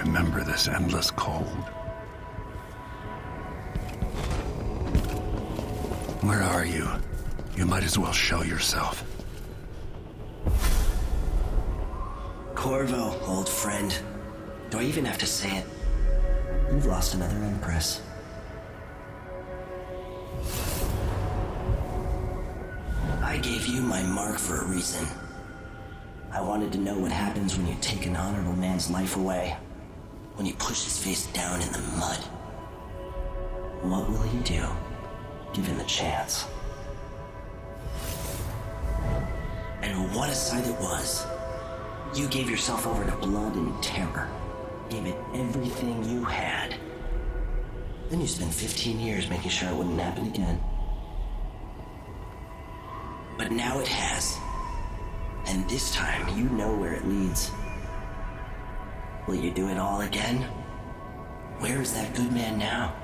remember this endless cold. Where are you? You might as well show yourself. Corvo, old friend. Do I even have to say it? You've lost another Empress. I gave you my mark for a reason. I wanted to know what happens when you take an honorable man's life away. When you push his face down in the mud. What will he do, given the chance? And what a sight it was. You gave yourself over to blood and terror. Gave it everything you had. Then you spent 15 years making sure it wouldn't happen again. But now it has. And this time, you know where it leads. Will you do it all again? Where is that good man now?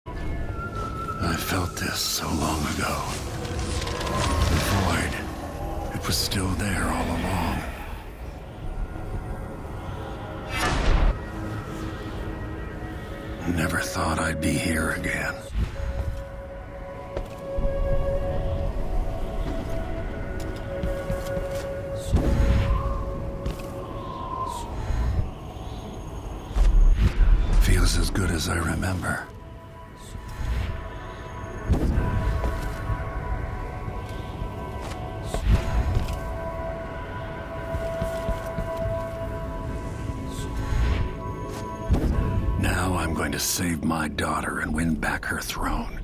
I felt this so long ago. The void. It was still there all along. Never thought I'd be here again. Feels as good as I remember. Now I'm going to save my daughter and win back her throne.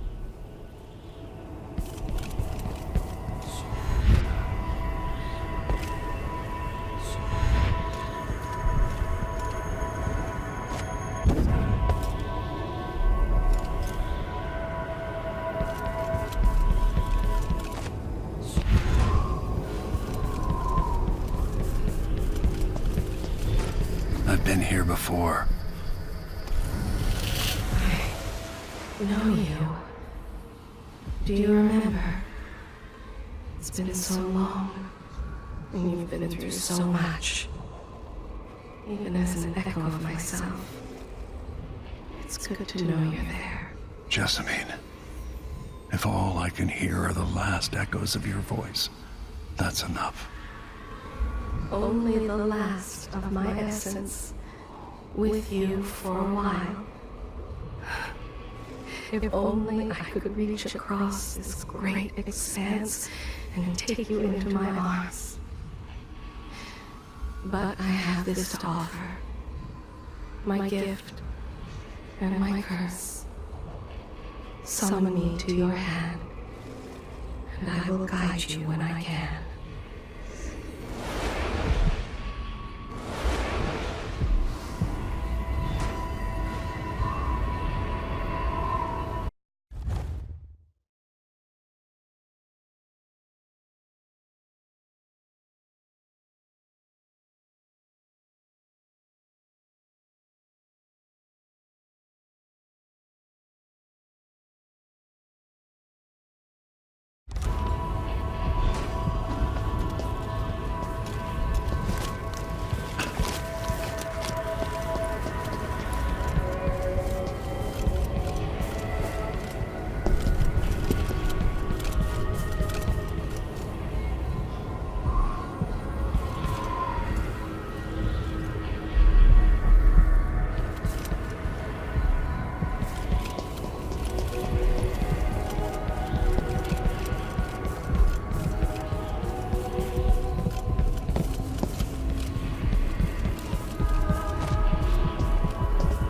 I've been here before. Know you. Do you remember? It's been so long, and you've been through so much. Even as an echo of myself, it's good to know you're there. Jessamine, if all I can hear are the last echoes of your voice, that's enough. Only the last of my essence, with you for a while. If only I could reach across this great expanse and take you into my arms. But I have this to offer. My gift and my curse. Summon me to your hand, and I will guide you when I can.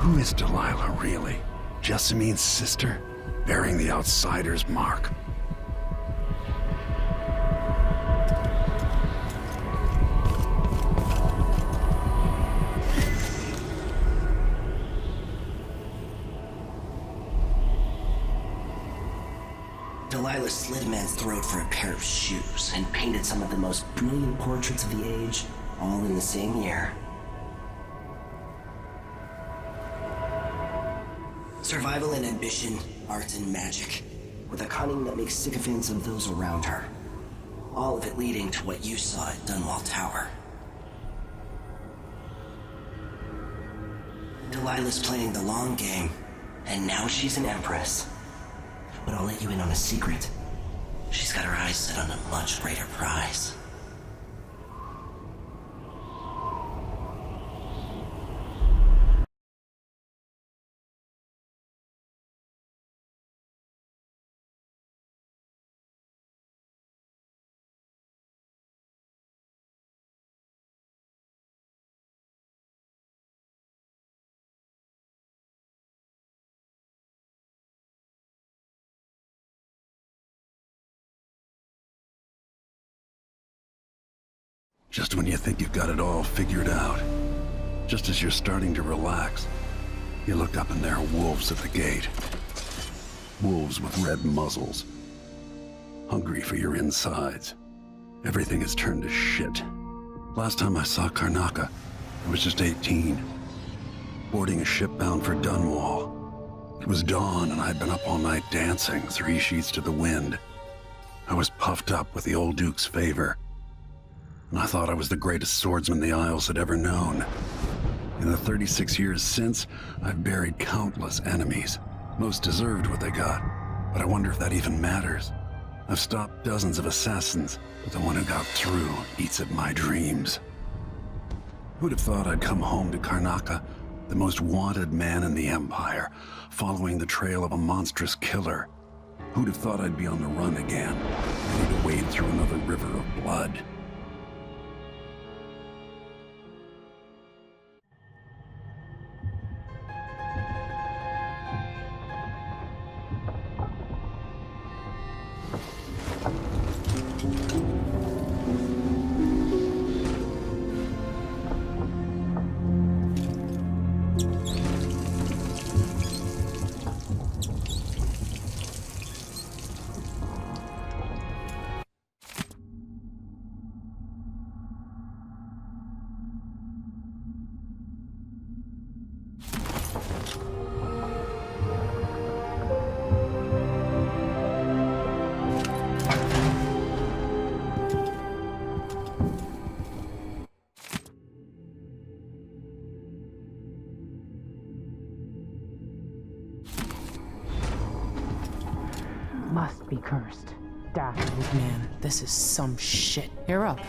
Who is Delilah, really? Jessamine's sister? Bearing the outsider's mark? Delilah slit a man's throat for a pair of shoes and painted some of the most brilliant portraits of the age, all in the same year. Survival and ambition, art and magic. with a cunning that makes sycophants of those around her. All of it leading to what you saw at Dunwall Tower. Delilah's playing the long game, and now she's an empress. But I'll let you in on a secret. She's got her eyes set on a much greater prize. Just when you think you've got it all figured out, just as you're starting to relax, you look up and there are wolves at the gate. Wolves with red muzzles, hungry for your insides. Everything has turned to shit. Last time I saw Karnaca, I was just 18, boarding a ship bound for Dunwall. It was dawn and I'd been up all night dancing, 3 sheets to the wind. I was puffed up with the old Duke's favor, and I thought I was the greatest swordsman the Isles had ever known. In the 36 years since, I've buried countless enemies. Most deserved what they got, but I wonder if that even matters. I've stopped dozens of assassins, but the one who got through eats at my dreams. Who'd have thought I'd come home to Karnaca, the most wanted man in the Empire, following the trail of a monstrous killer? Who'd have thought I'd be on the run again, ready to wade through another river of blood? Must be cursed. Dastard man, this is some shit. You're up.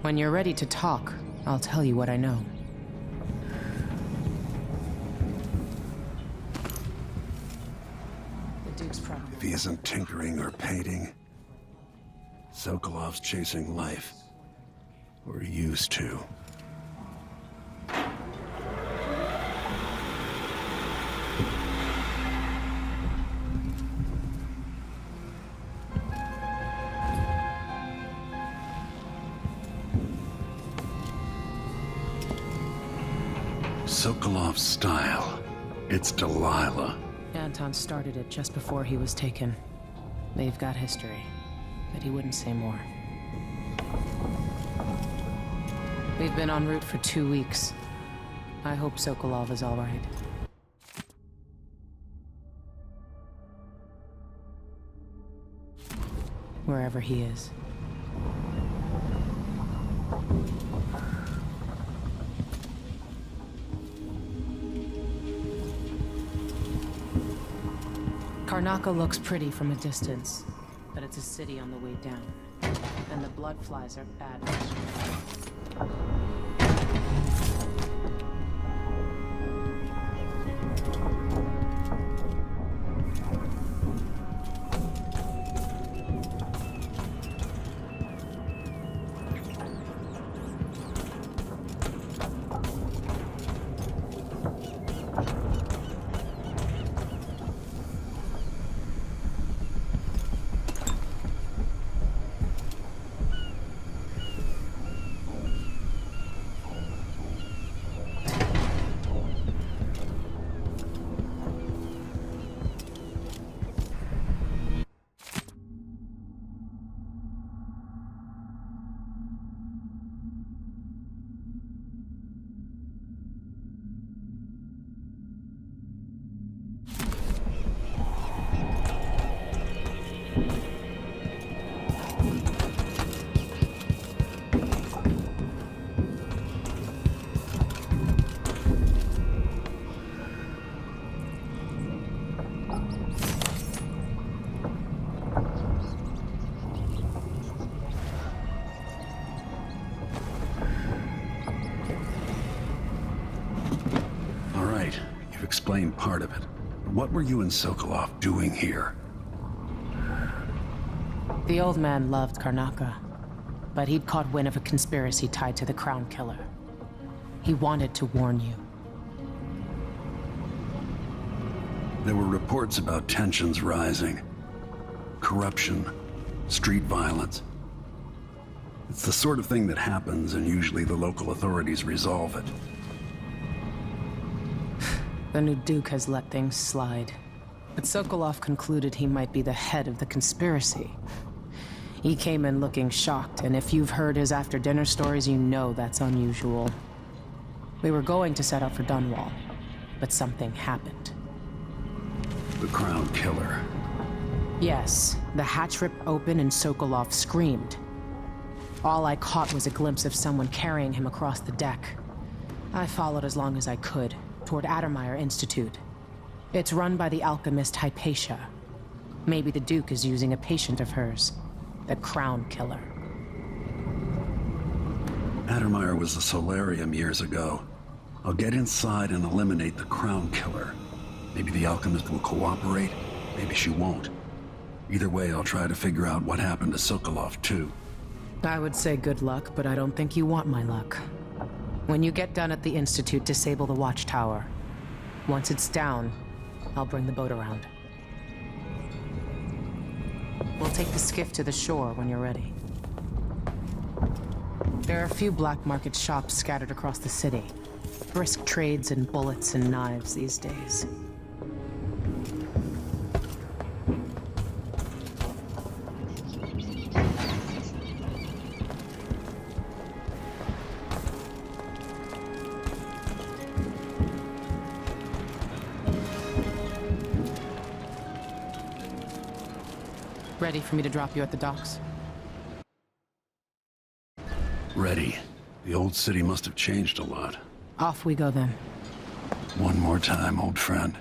When you're ready to talk, I'll tell you what I know. The Duke's probably... If he isn't tinkering or painting, Sokolov's chasing life. Or he used to. Sokolov's style. It's Delilah. Anton started it just before he was taken. They've got history, but he wouldn't say more. We've been en route for 2 weeks. I hope Sokolov is all right. Wherever he is. Karnaca looks pretty from a distance, but it's a city on the way down. And the blood flies are bad. explained part of it. What were you and Sokolov doing here? The old man loved Karnaca, but he'd caught wind of a conspiracy tied to the Crown Killer. He wanted to warn you. There were reports about tensions rising. Corruption, street violence. It's the sort of thing that happens, and usually the local authorities resolve it. The new Duke has let things slide, but Sokolov concluded he might be the head of the conspiracy. He came in looking shocked, and if you've heard his after-dinner stories, you know that's unusual. We were going to set out for Dunwall, but something happened. The Crown Killer. Yes, the hatch ripped open and Sokolov screamed. All I caught was a glimpse of someone carrying him across the deck. I followed as long as I could, toward Addermeyer Institute. It's run by the alchemist Hypatia. Maybe the Duke is using a patient of hers, the Crown Killer. Addermeyer was a solarium years ago. I'll get inside and eliminate the Crown Killer. Maybe the alchemist will cooperate, maybe she won't. Either way, I'll try to figure out what happened to Sokolov, too. I would say good luck, but I don't think you want my luck. When you get done at the Institute, disable the watchtower. Once it's down, I'll bring the boat around. We'll take the skiff to the shore when you're ready. There are a few black market shops scattered across the city. Brisk trades in bullets and knives these days. Ready for me to drop you at the docks? Ready. The old city must have changed a lot. Off we go then. One more time, old friend.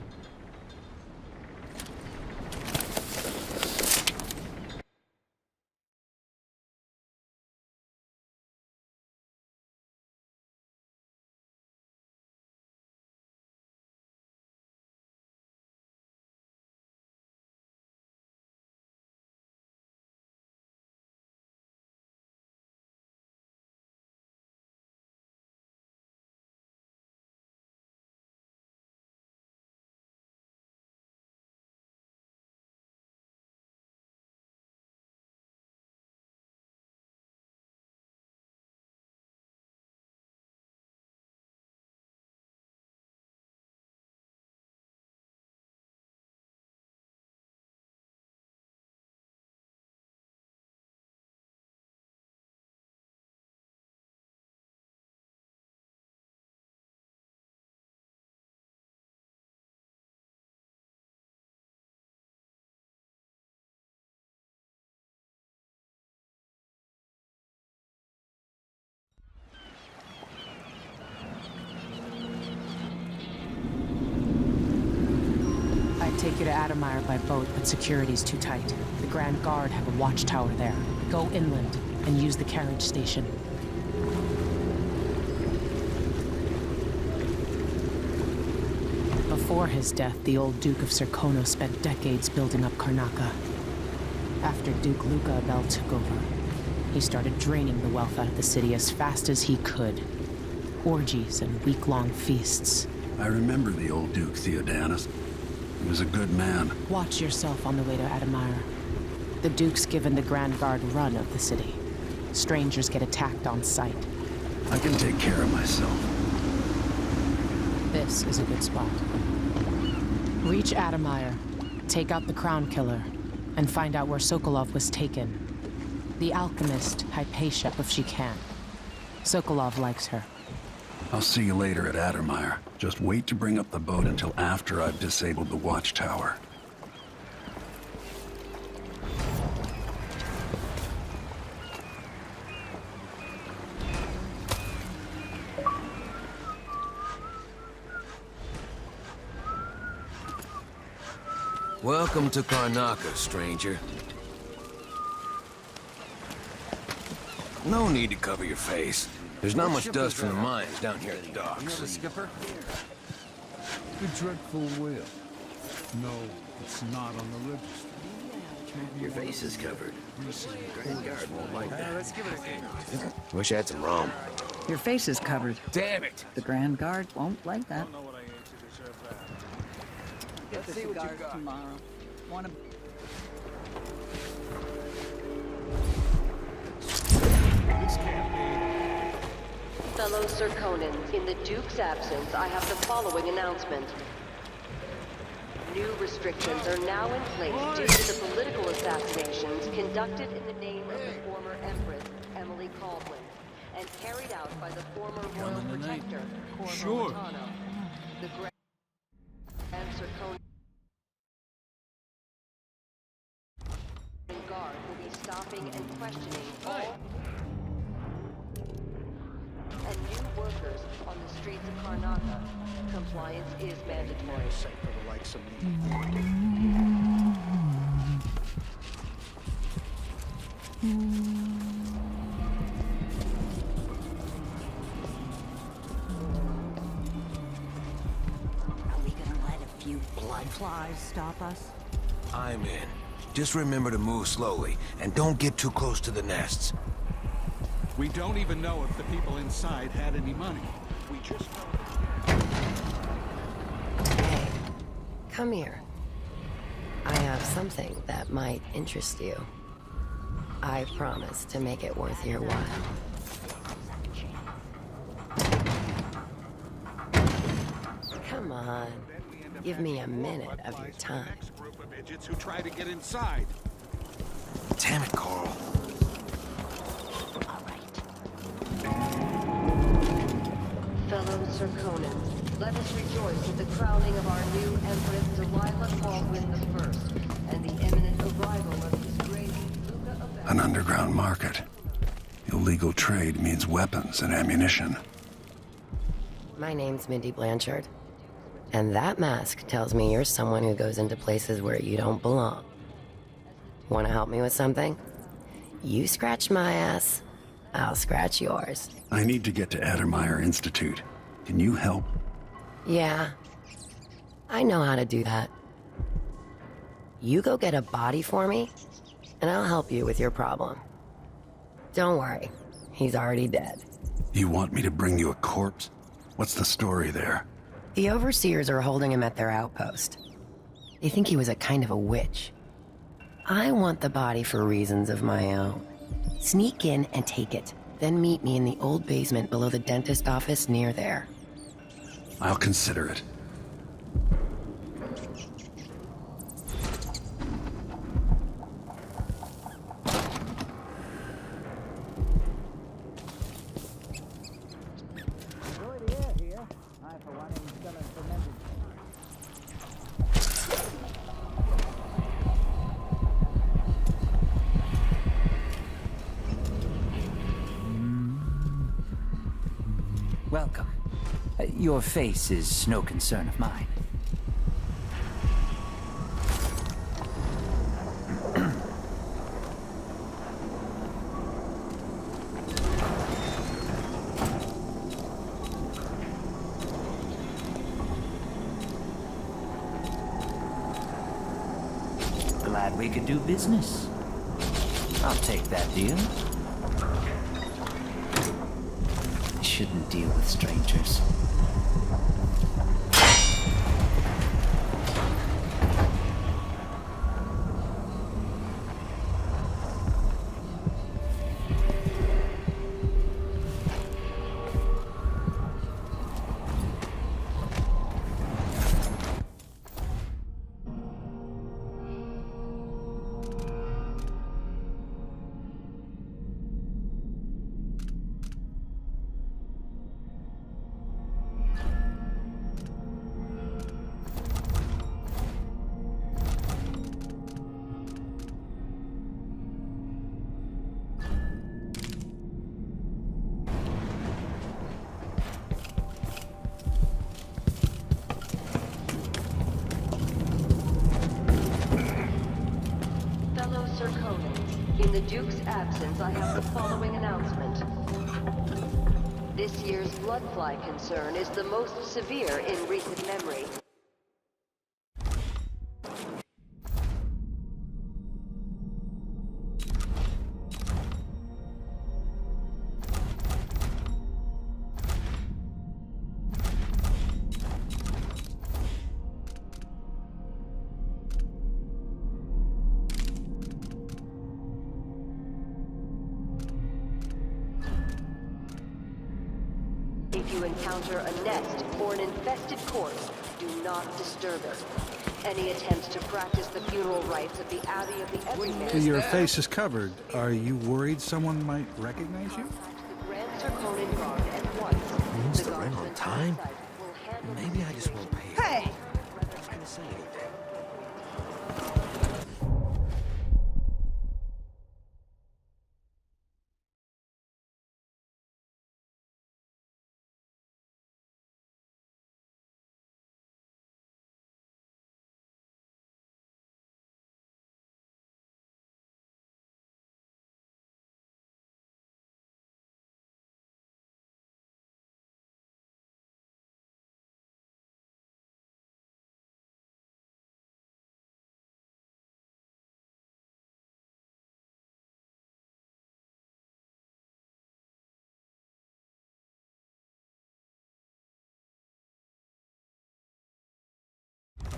I'd take you to Addermeyer by boat, but security's too tight. The Grand Guard have a watchtower there. Go inland and use the carriage station. Before his death, the old Duke of Serkonos spent decades building up Karnaca. After Duke Luca Abel took over, he started draining the wealth out of the city as fast as he could. Orgies and week-long feasts. I remember the old Duke Theodanis. He was a good man. Watch yourself on the way to Addermeyer. The Duke's given the Grand Guard run of the city. Strangers get attacked on sight. I can take care of myself. This is a good spot. Reach Addermeyer, take out the Crown Killer, and find out where Sokolov was taken. The alchemist, Hypatia, if she can. Sokolov likes her. I'll see you later at Addermeyer. Just wait to bring up the boat until after I've disabled the watchtower. Welcome to Karnaca, stranger. No need to cover your face. There's not much dust from the mines down here at the docks. Skipper? The dreadful will. No, it's not on the register. Your face is covered. Grand Guard won't like that. Let's give it a go. Wish I had some rum. Your face is covered. Damn it! The Grand Guard won't like that. Let's see what you got. Tomorrow. Want to... This can't be. Fellow Serkonans, in the Duke's absence, I have the following announcement. New restrictions are now in place due to the political assassinations conducted in the name of the former Empress, Emily Caldwin, and carried out by the former Royal Protector, Corvo Sure. Matano. The Grand Serkonan Guard will be stopping and questioning all and new workers on the streets of Karnaca. Compliance is mandatory. For the likes of me. Are we gonna let a few blood flies stop us? I'm in. Just remember to move slowly, and don't get too close to the nests. We don't even know if the people inside had any money. We just know. Hey, come here. I have something that might interest you. I promise to make it worth your while. Come on. Give me a minute of your time. Next group of idiots who try to get inside. Damn it, Carl. All right. Fellow Serkonans, let us rejoice with the crowning of our new Empress Delilah Baldwin I and the imminent arrival of His Grace Luca of An underground market. Illegal trade means weapons and ammunition. My name's Mindy Blanchard. And that mask tells me you're someone who goes into places where you don't belong. Want to help me with something? You scratch my ass, I'll scratch yours. I need to get to Addermeyer Institute. Can you help? Yeah, I know how to do that. You go get a body for me, and I'll help you with your problem. Don't worry, he's already dead. You want me to bring you a corpse? What's the story there? The overseers are holding him at their outpost. They think he was a kind of a witch. I want the body for reasons of my own. Sneak in and take it, then meet me in the old basement below the dentist office near there. I'll consider it. Welcome. Your face is no concern of mine. Glad we could do business. I'll take that deal. Shouldn't deal with strangers. In the Duke's absence, I have the following announcement. This year's blood fly concern is the most severe in recent memory. you encounter a nest or an infested corpse, do not disturb it. Any attempts to practice the funeral rites of the Abbey of the Everyman... Your face is covered. Are you worried someone might recognize you? The Grand Zirconian Guard at once. Means the rent on time? Maybe I just won't pay. Hey! I was gonna say anything.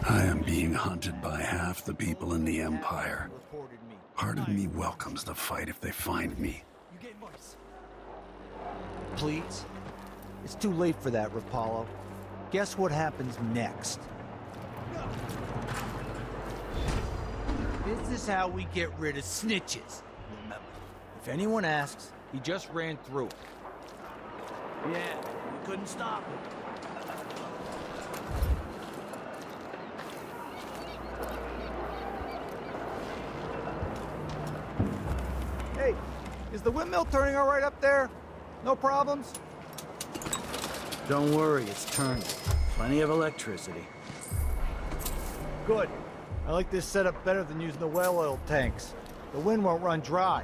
I am being hunted by half the people in the Empire. Part of me welcomes the fight if they find me. Please? It's too late for that, Rapallo. Guess what happens next? This is how we get rid of snitches. Remember, if anyone asks, he just ran through it. Yeah, we couldn't stop him. Hey, is the windmill turning all right up there? No problems? Don't worry, it's turning. Plenty of electricity. Good. I like this setup better than using the well oil tanks. The wind won't run dry.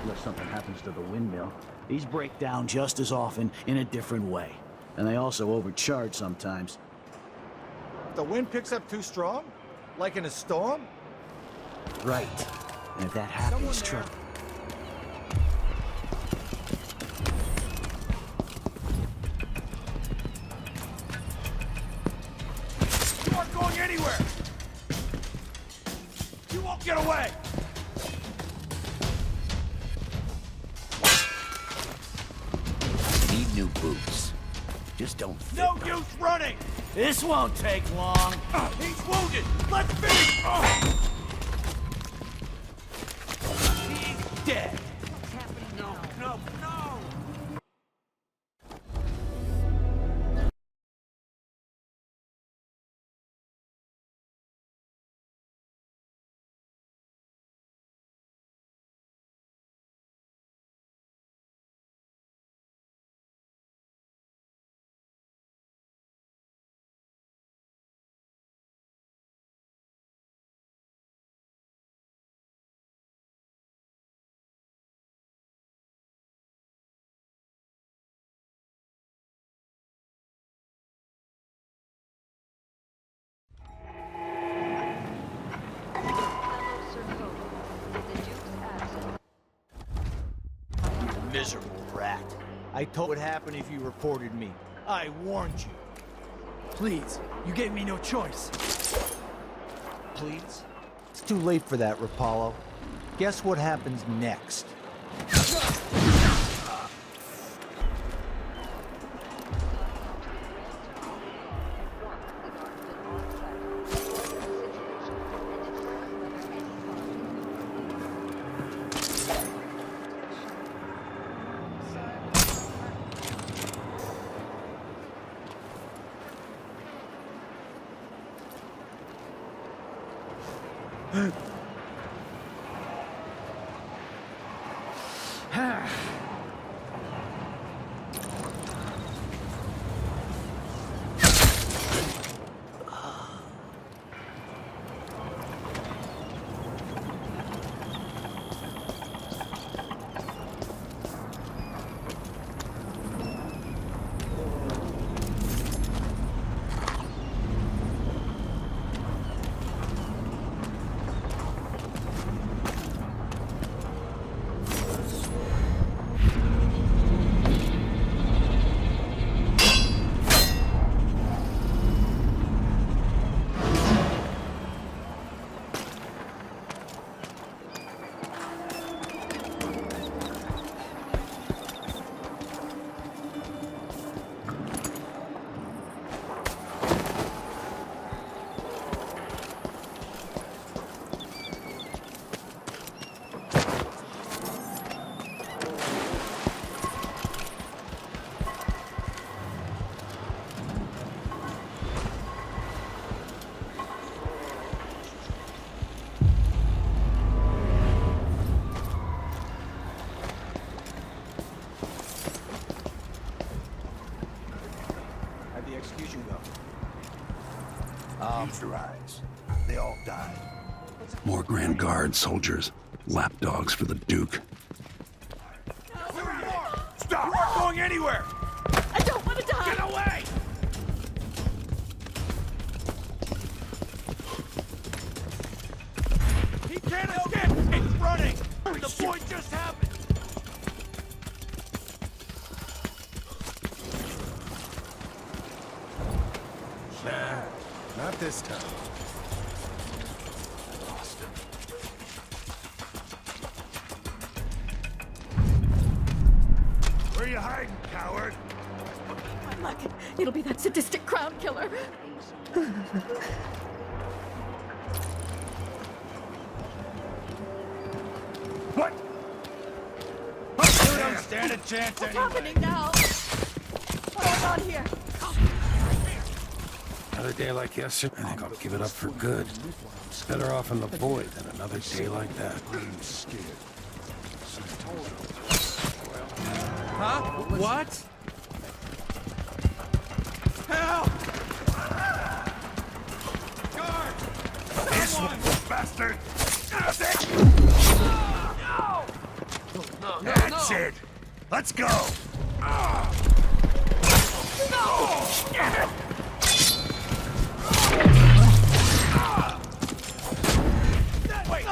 Unless something happens to the windmill. These break down just as often in a different way. And they also overcharge sometimes. If the wind picks up too strong? Like in a storm? Right. And if that happens, trouble. You aren't going anywhere! You won't get away! Need new boots. Just don't fit. No use running! This won't take long. He's wounded! Let's finish! He's dead! What's happening now? No, no! Miserable rat. I told what happened if you reported me. I warned you. Please, you gave me no choice. Please? It's too late for that, Rapallo. Guess what happens next? bombs their eyes. They all died. More Grand Guard soldiers. Lapdogs for the Duke. Stop! You aren't going anywhere! I don't want to die! Get away! He can't escape! It's running! The point just happened! Nah, not this time. Where you hiding, coward? I'm lucky. It'll be that sadistic crown killer. What? You don't stand a chance What's anyway. happening now? What's going on here? Another day like yesterday, I think I'll give it up for good. Better off in the void than another day like that. I'm scared. Huh? What? Help! Guard! Someone! Bastard! No! That's it! Let's go! Wait!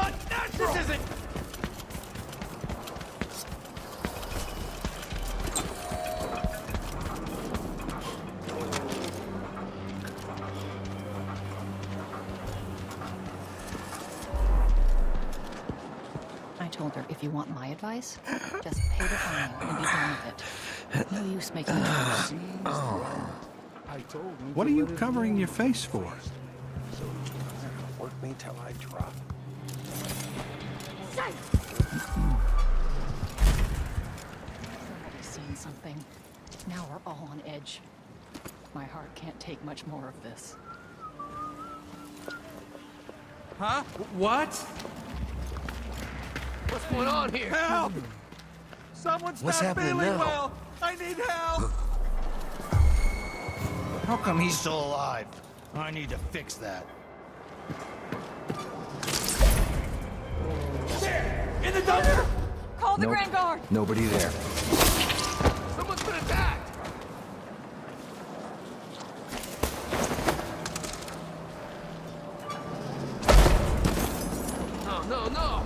This isn't... I told her, if you want my advice, just pay the fine and be done with it. No use making jokes. What are you covering your face for? Work me till I drop. Somebody's seen something. Now we're all on edge. My heart can't take much more of this. Huh? What? What's going on here? Help! Someone's What's not happening feeling now? well! I need help! How come he's still alive? I need to fix that. There! In the dumpster! Call the Grand Guard! Nobody there. Someone's been attacked! No!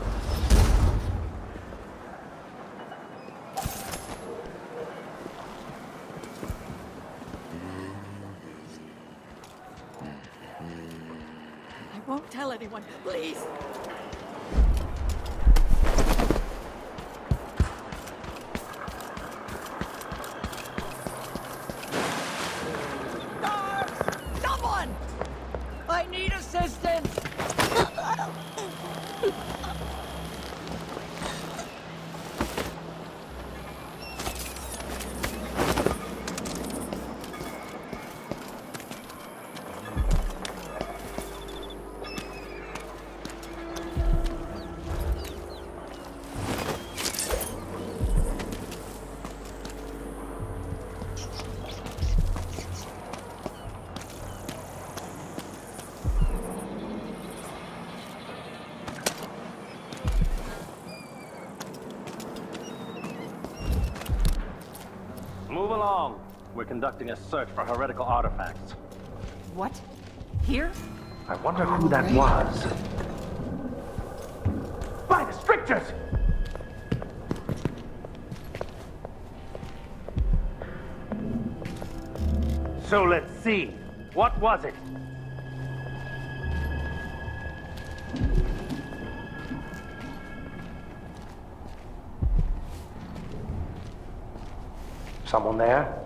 I won't tell anyone, please. Someone! I need assistance! Move along. We're conducting a search for heretical artifacts. What? Here? I wonder who that was. By the strictures! So let's see. What was it? Someone there?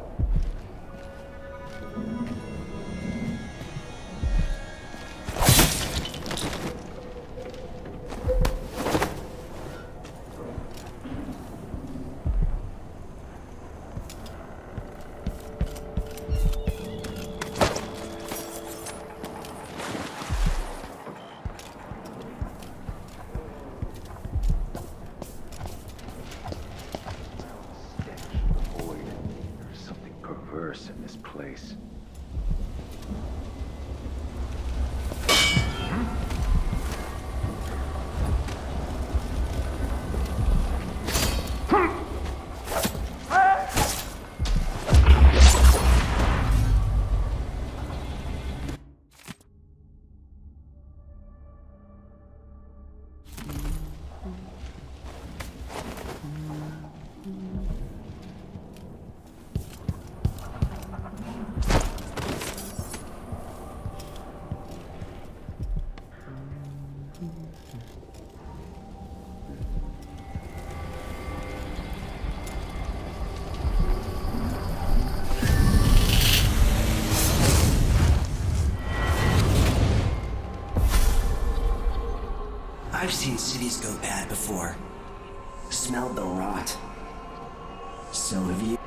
go bad before. Smelled the rot. So have you.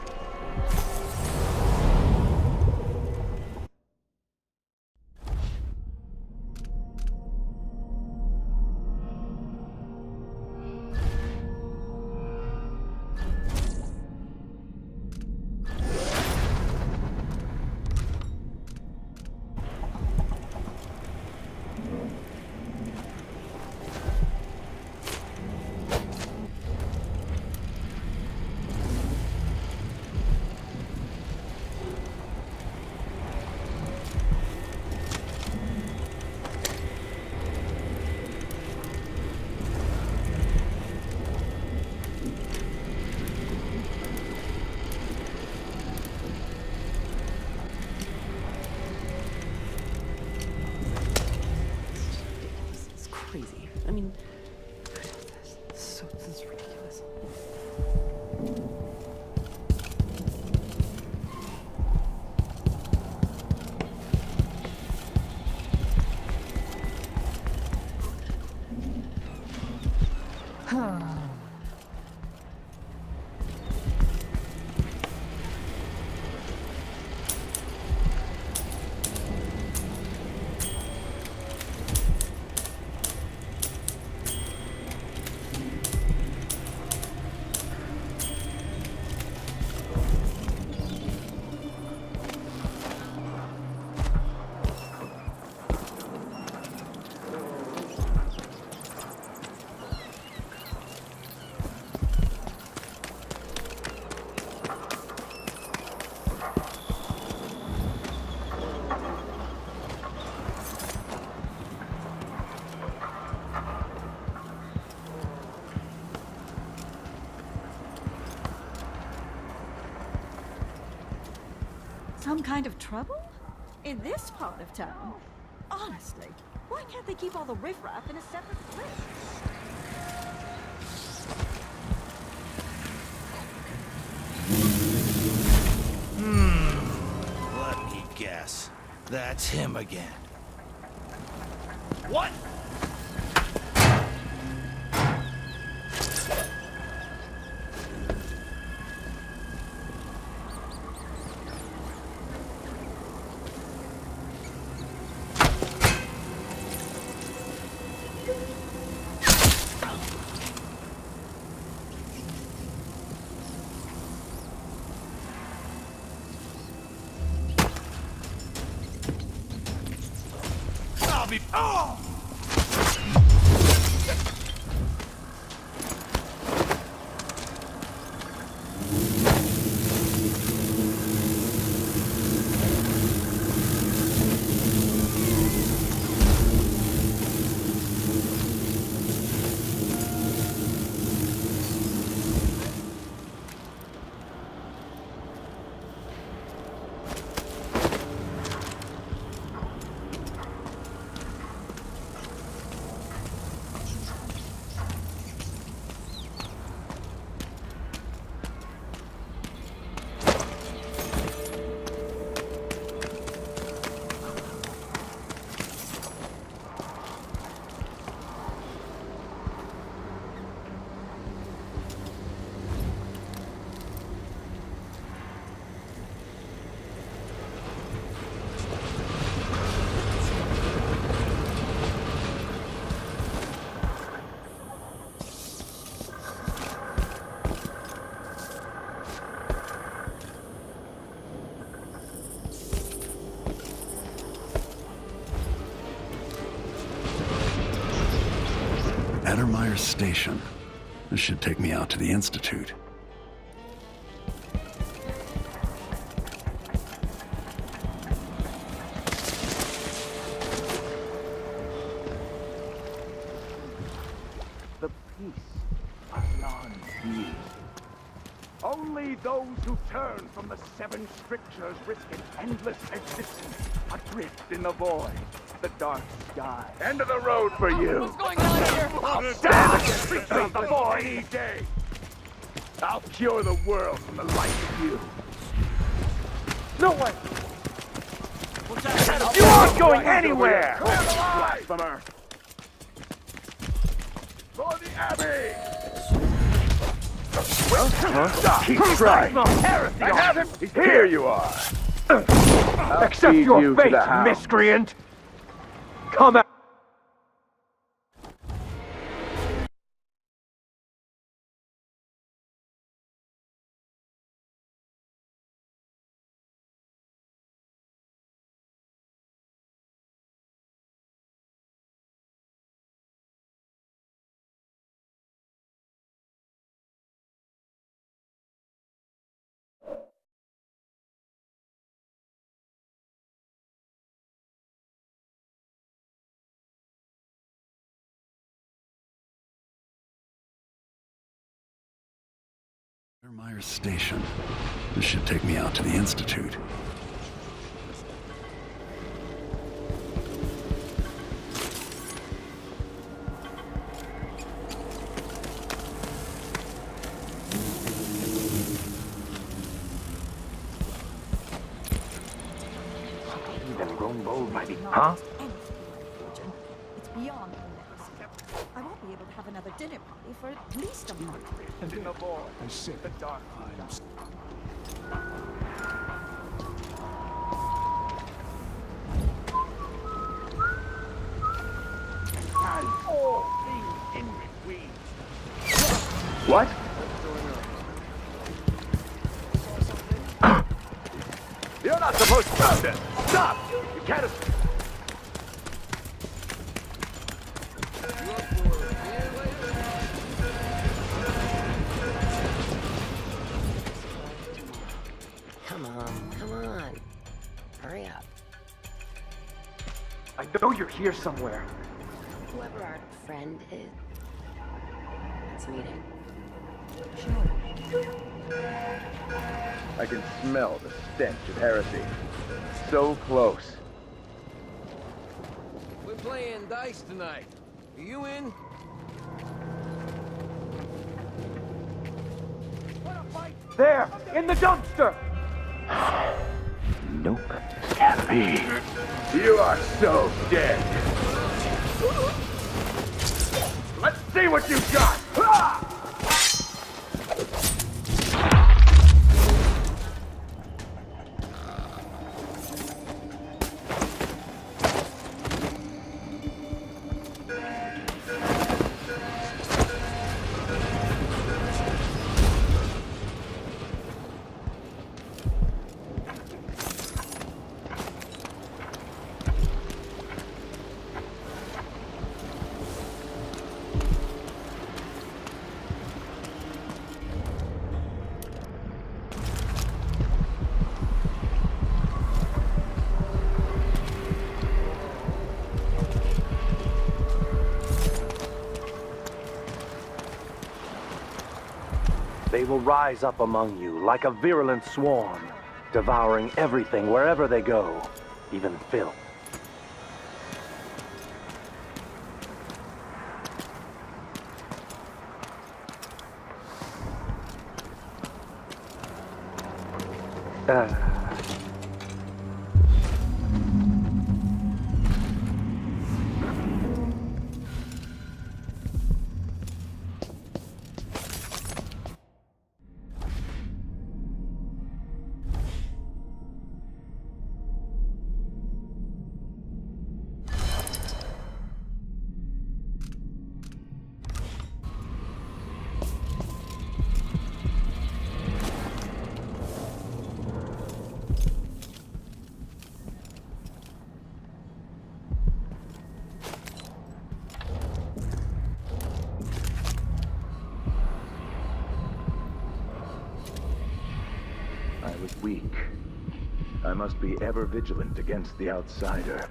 Crazy. I mean, this is ridiculous. Some kind of trouble? In this part of town? Honestly, why can't they keep all the riffraff in a separate place? Let me guess. That's him again. What? Oh! Addermire Station. This should take me out to the Institute. The peace of non-being. Only those who turn from the seven strictures risk an endless existence, adrift in the void, the dark sky. End of the road for you. What's going on here? I'll stand against creatures of the void any day. I'll cure the world from the light of you. No way. You aren't going anywhere. Blasphemer. For the Abbey! Stop! Keep trying! Heresy! I have him! Here you are! Accept your fate, miscreant! Come out! Myers Station. This should take me out to the Institute. Then grown bold by the... Huh? It's beyond the next. I won't be able to have another dinner party for at least a month. And in the void, the dark times. And all things in between. What? You're not supposed to stop this! Stop! You can't... Come on. Hurry up. I know you're here somewhere. Whoever our friend is. Let's meet him. I can smell the stench of heresy. So close. We're playing dice tonight. Are you in? There! In the dumpster! Nope. This can't be. You are so dead. Let's see what you got! Ah! They will rise up among you like a virulent swarm, devouring everything wherever they go, even filth. I was weak. I must be ever vigilant against the outsider.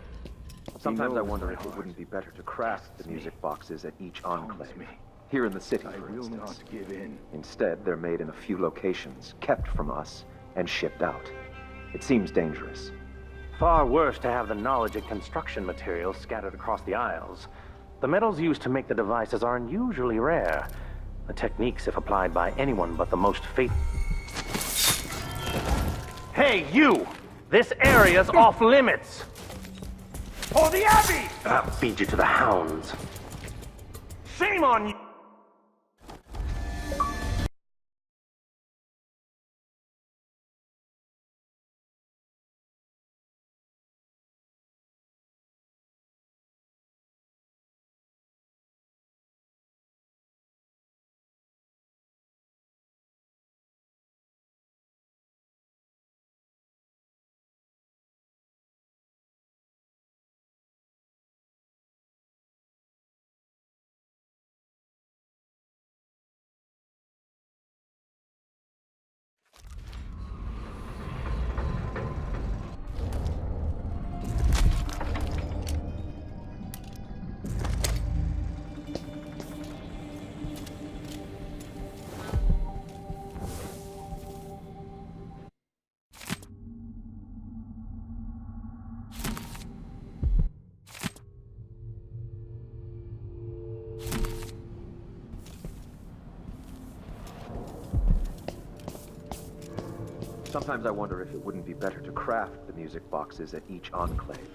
Sometimes I wonder if it wouldn't be better to craft the music boxes at each enclave. Here in the city, for instance. I will not give in. Instead, they're made in a few locations, kept from us, and shipped out. It seems dangerous. Far worse to have the knowledge and construction materials scattered across the aisles. The metals used to make the devices are unusually rare. The techniques, if applied by anyone but the most faithful... Hey, you! This area's off limits! For the Abbey! I'll feed you to the hounds. Shame on you! Sometimes I wonder if it wouldn't be better to craft the music boxes at each enclave.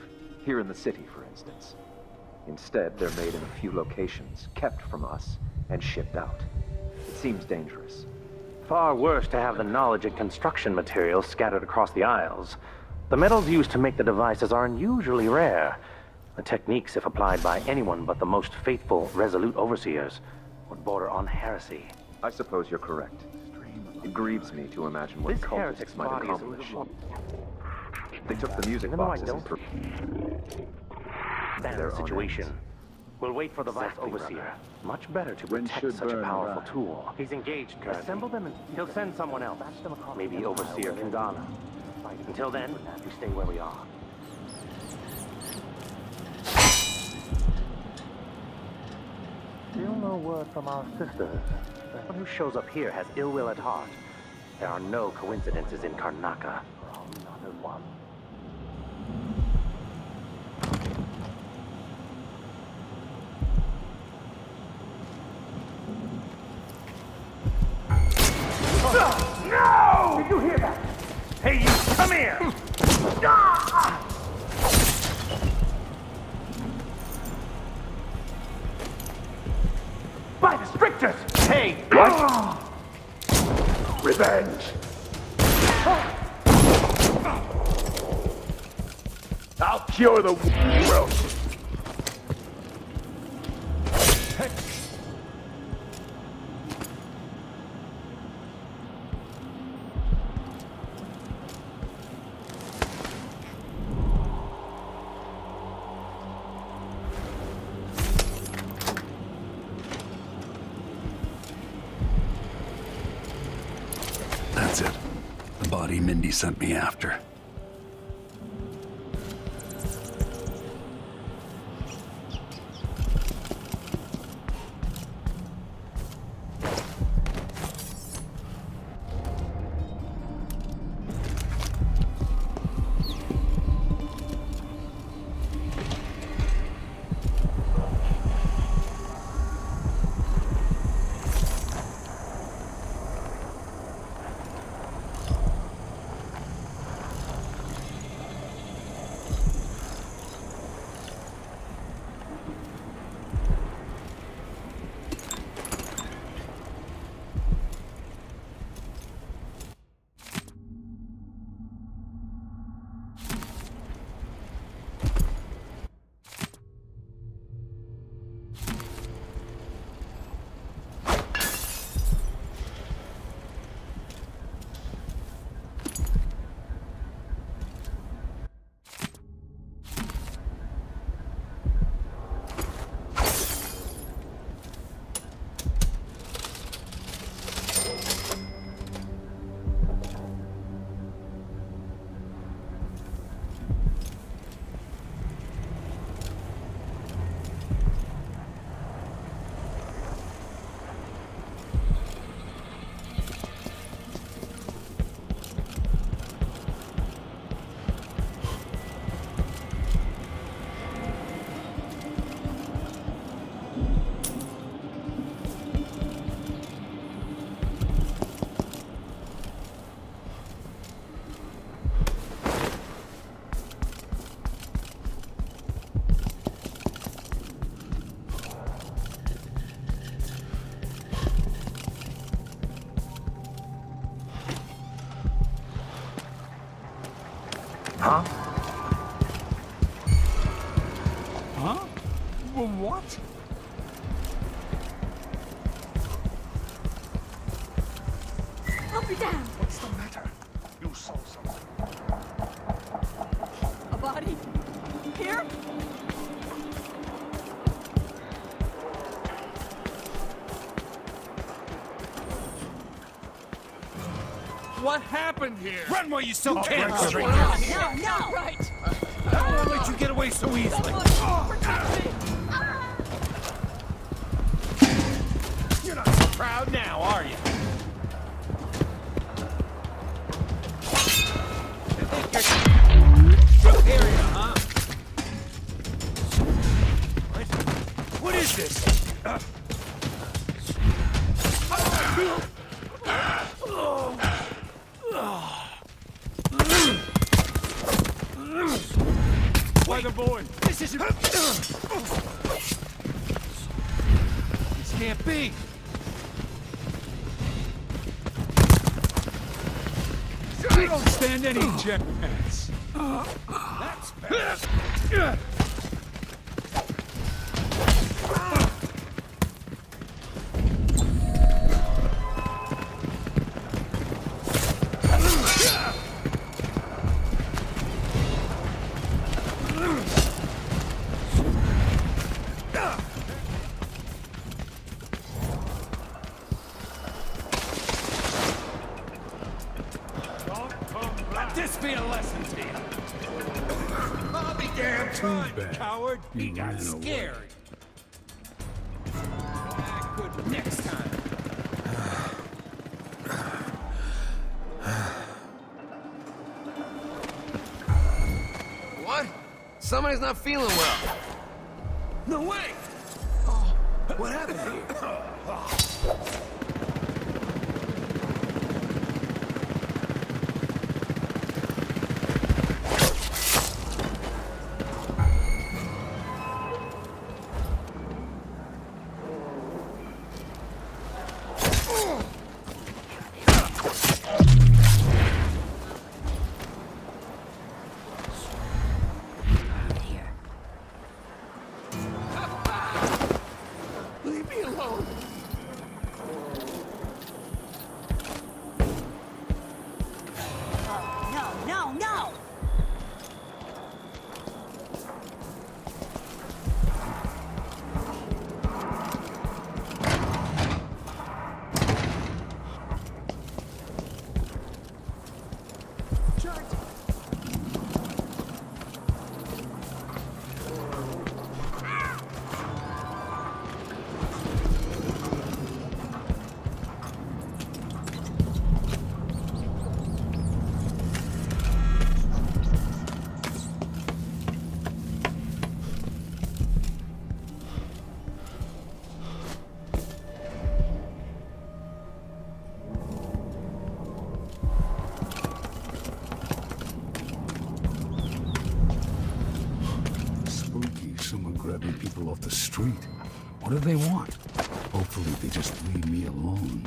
Here in the city, for instance. Instead, they're made in a few locations, kept from us, and shipped out. It seems dangerous. Far worse to have the knowledge and construction materials scattered across the aisles. The metals used to make the devices are unusually rare. The techniques, if applied by anyone but the most faithful, resolute overseers, would border on heresy. I suppose you're correct. It grieves me to imagine what This heretic's cultists might body is a accomplish. little... They took the music Even though I boxes don't understand the situation. We'll wait for the Vice Overseer. Much better to protect such a powerful tool. He's engaged, Kurt. Assemble them and he'll send someone else. Maybe Overseer Kangana. Until then, you stay where we are. Still no word from our sisters. Everyone who shows up here has ill will at heart. There are no coincidences in Karnaca. Not as one. No! Did you hear that? Hey, you, come here! By the strictures! Hey! What? Revenge! I'll cure the world. That's it. The body Mindy sent me after. Huh? Huh? Well, what? I'll be down. What's the matter? You saw something. A body? Here? What happened here? Run while you still can, No, stranger! no, right. I won't let you get away so easily! You're not so proud now, are you? Good area, huh? What is this? lord! This isn't... This can't be! You don't stand any chance! That's fast! Let this be a lesson to you! I'll be damned right, coward! He got scared! Good next time. What? Somebody's not feeling well. No way! Oh, what happened here? Leave me alone. No, no! Spooky, someone grabbing people off the street. What do they want? Hopefully they just leave me alone.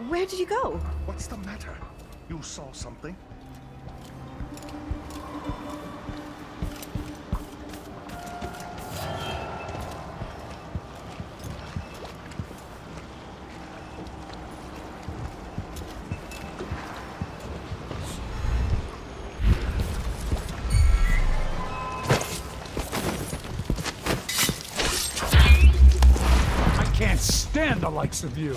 Where did you go? What's the matter? You saw something? I can't stand the likes of you!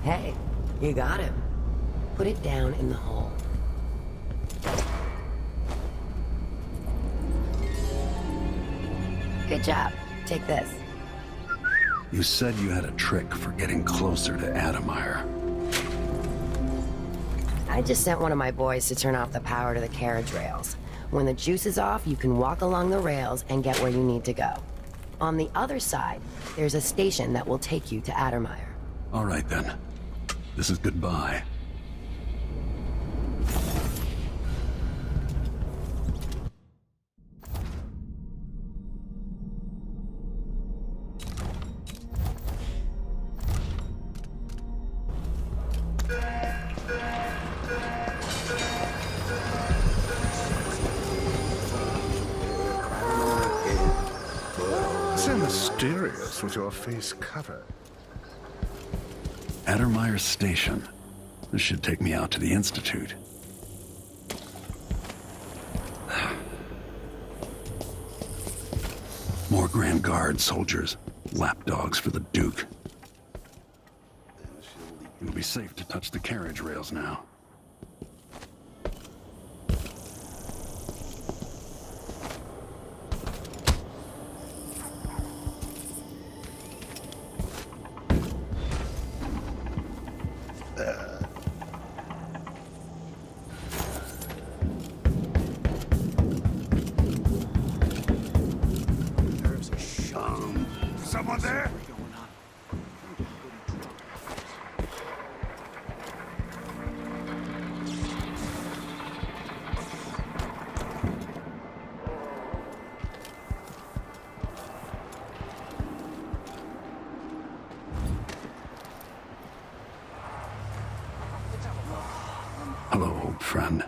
Hey, you got him. Put it down in the hole. Good job. Take this. You said you had a trick for getting closer to Adamire. I just sent one of my boys to turn off the power to the carriage rails. When the juice is off, you can walk along the rails and get where you need to go. On the other side, there's a station that will take you to Adamire. All right then. This is goodbye. So mysterious with your face covered. Adamire Station. This should take me out to the Institute. More Grand Guard soldiers. Lapdogs for the Duke. It'll be safe to touch the carriage rails now. Someone there? Hello, old friend.